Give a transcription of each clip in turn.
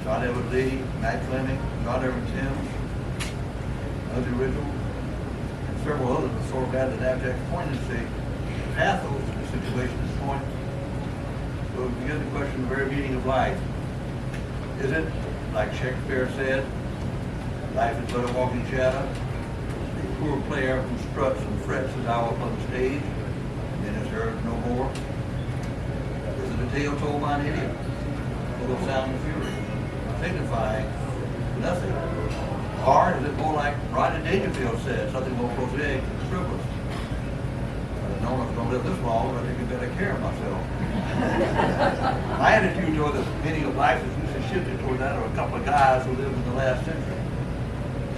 John Edward Lee, Matt Fleming, John Edward Timms, Lindsey Ridgel, and several others were so glad that Abjack pointed to the pathos of the situation at this point. So we begin to question the very meaning of life. Is it, like Shakespeare said, life is but a walking shadow? The poor player who struts and frets his hour upon the stage, and then is heard no more? Is it a tale told by an idiot, full of sound and fury, signifying nothing? Or is it more like Rodney Dangerfield said, something more prosaic and frivolous? No one's going to live this long, but I think I better care of myself. My attitude toward the meaning of life is usually shifted toward that of a couple of guys who lived in the last century,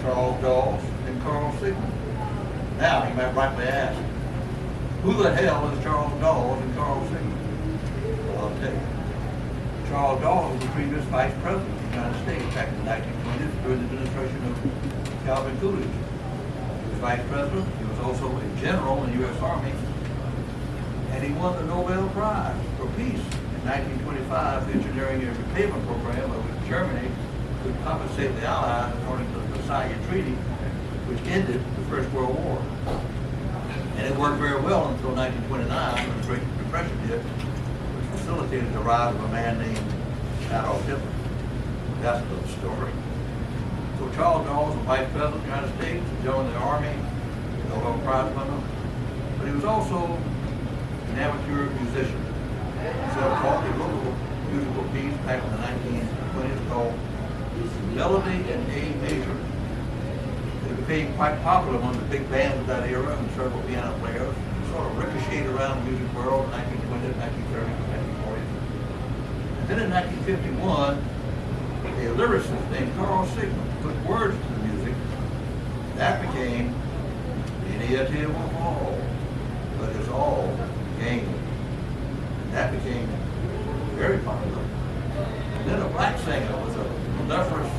Charles Dawes and Carl Sigmund. Now, you might rightly ask, who the hell is Charles Dawes and Carl Sigmund? Well, I'll tell you. Charles Dawes was the previous vice president of the United States back in the 1920s during the administration of Calvin Coolidge. He was vice president. He was also a general in the U.S. Army. And he won the Nobel Prize for Peace in 1925 for engineering a repayment program by which Germany could compensate the Allies according to the Versailles Treaty, which ended the First World War. And it worked very well until 1929 when the Great Depression hit, which facilitated the rise of a man named Adolf Hitler. That's another story. So Charles Dawes was Vice President of the United States, joined the Army, Nobel Prize winner, but he was also an amateur musician. He wrote a musical piece back in the 1920s called Melody in A Major. It became quite popular among the big bands of that era and several piano players. It sort of ricocheted around the music world in the 1920s, 1930s, and 1940s. And then in 1951, a lyricist named Carl Sigmund put words to the music. That became Many a Tear Will Fall, but it's all game. And that became very popular. And then a black singer with a melodiferous,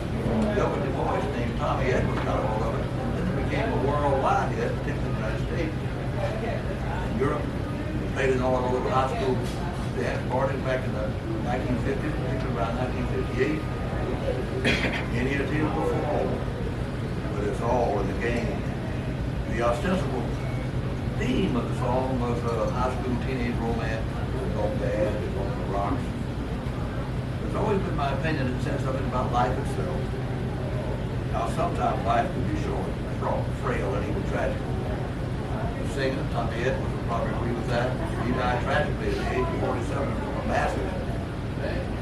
velvety voice named Tommy Edwards got a hold of it. And then it became a worldwide hit, particularly in the United States. In Europe, it played in all over high school dance parties back in the 1950s, particularly around 1958. Many a tear will fall, but it's all in the game. The ostensible theme of the song was high school teenage romance. It was all bad, it was on the rocks. It's always been my opinion it says something about life itself. Now sometimes life can be short, frail, and even tragic. The singer, Tommy Edwards, would probably agree with that. He died tragically at the age of 47 from a massive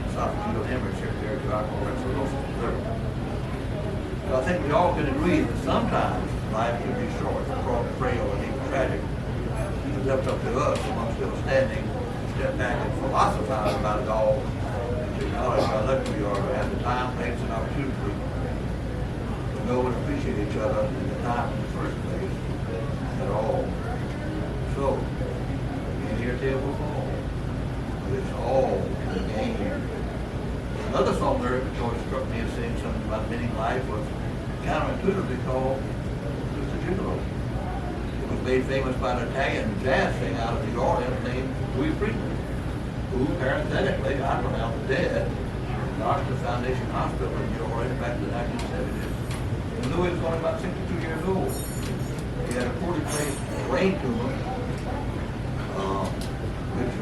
esophageal hemorrhage here to alcohol cirrhosis. So I think we all can agree that sometimes life can be short, frail, and even tragic. It's left up to us, among still standing, to step back and philosophize about it all, and to acknowledge how lucky we are to have the time, place, and opportunity to know and appreciate each other in the time in the first place at all. So, many a tear will fall, but it's all in the game. Another song lyric which always struck me as saying something about meaning life was counterintuitively called Mr. Gigolo. It was made famous by an Italian jazz singer out of New Orleans named Louis Friedman, who parenthetically, I pronounced dead, in the Oxford Foundation Hospital in New Orleans back in the 1970s. And Louis was only about 62 years old. He had a poorly placed brain tumor, which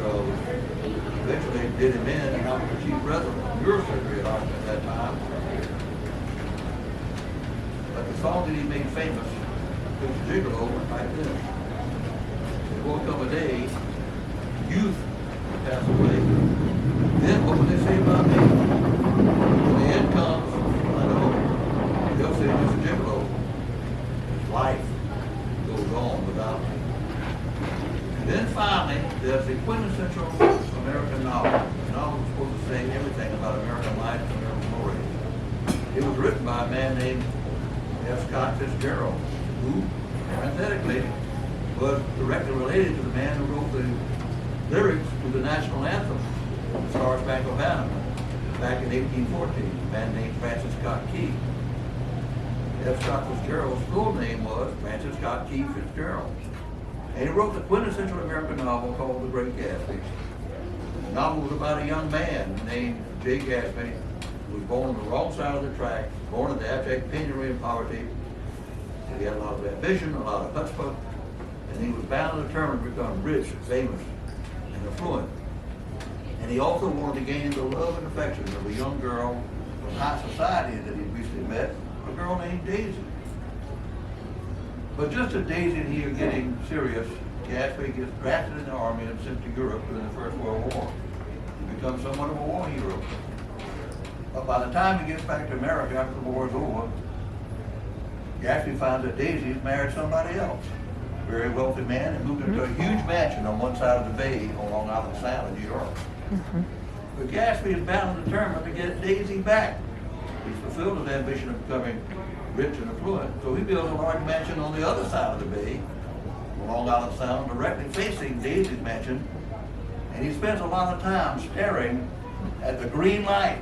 eventually did him in and out of the chief resident of neurosurgery at Oxford at that time. But the song that he made famous, Mr. Gigolo, went like this. There will come a day, youth will pass away. Then what will they say about me? When the end comes, I know, they'll say, Mr. Gigolo, his life goes on without me. And then finally, there's the quintessential American novel. The novel was supposed to say everything about American life and American glory. It was written by a man named F. Scott Fitzgerald, who, parenthetically, was directly related to the man who wrote the lyrics to the national anthem, The Star Spangled Banner, back in 1814, a man named Francis Scott Key. F. Scott Fitzgerald's full name was Francis Scott Key Fitzgerald. And he wrote the quintessential American novel called The Great Gatsby. The novel was about a young man named Jay Gatsby was born on the wrong side of the track, born into abject penury and poverty. He had a lot of ambition, a lot of chutzpah, and he was bound and determined to become rich, famous, and affluent. And he also wanted to gain the love and affection of a young girl from high society that he recently met, a girl named Daisy. But just as Daisy and he are getting serious, Gatsby gets drafted in the army and sent to Europe during the First World War. He becomes somewhat of a war hero. But by the time he gets back to America after the war is over, Gatsby finds that Daisy's married somebody else, a very wealthy man, and moved into a huge mansion on one side of the bay on Long Island Sound in New York. But Gatsby is bound and determined to get Daisy back. He's fulfilled his ambition of becoming rich and affluent, so he builds a large mansion on the other side of the bay, on Long Island Sound, directly facing Daisy's mansion, and he spends a lot of time staring at the green light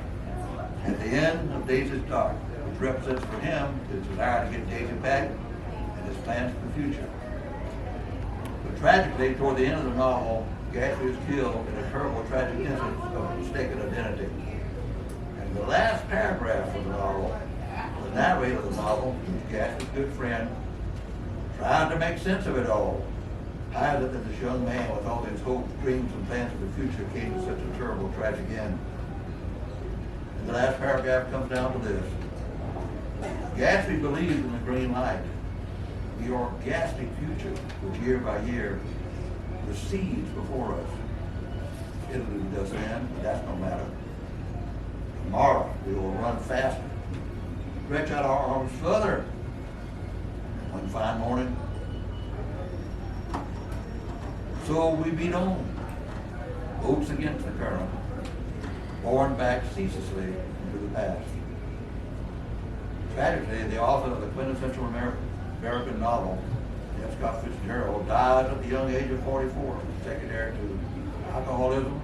at the end of Daisy's dark, which represents for him his desire to get Daisy back and his plans for the future. But tragically, toward the end of the novel, Gatsby is killed in a terrible tragic incident of mistaken identity. And the last paragraph of the novel, the narrator of the novel, who's Gatsby's good friend, trying to make sense of it all, how that this young man with all his hopes, dreams, and plans for the future came to such a terrible, tragic end. And the last paragraph comes down to this. Gatsby believes in the green light, the orgastic future, which year by year recedes before us. Italy does end, but that's no matter. Tomorrow we will run faster, stretch out our arms further. One fine morning, so we beat on, boats against the current, borne back ceaselessly into the past. Tragically, the author of the quintessential American novel, F. Scott Fitzgerald, dies at the young age of 44, secondary to alcoholism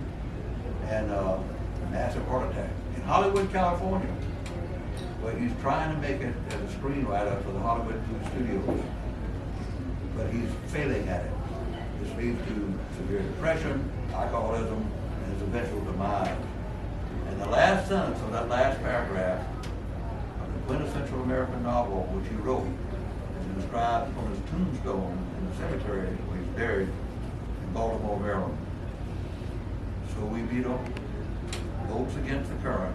and a massive heart attack in Hollywood, California, where he's trying to make it as a screenwriter for the Hollywood Studios, but he's failing at it. This leads to severe depression, alcoholism, and his eventual demise. And the last sentence of that last paragraph of the quintessential American novel, which he wrote, is inscribed on his tombstone in the cemetery where he's buried in Baltimore, Maryland. So we beat on, boats against the current,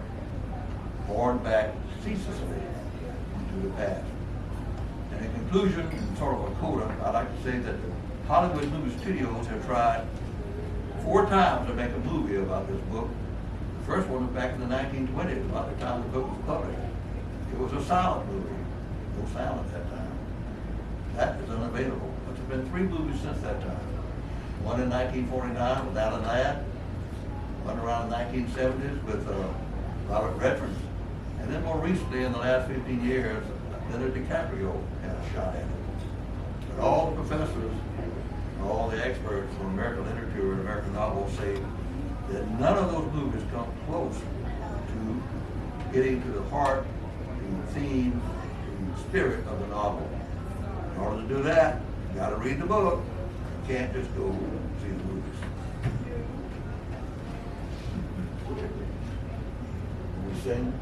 borne back ceaselessly into the past. And in conclusion, in sort of a coda, I'd like to say that the Hollywood movie studios have tried 4 times to make a movie about this book. The first one was back in the 1920s, about the time the book was published. It was a silent movie, no sound at that time. That is unavailable, but there have been 3 movies since that time. One in 1949 with Alan Ladd, one around the 1970s with Robert Redford, and then more recently, in the last 15 years, Leonardo DiCaprio had a shot at it. But all the professors, all the experts on American literature and American novels say that none of those movies come close to getting to the heart, to the theme, to the spirit of the novel. In order to do that, you got to read the book. You can't just go see the movies. We sing.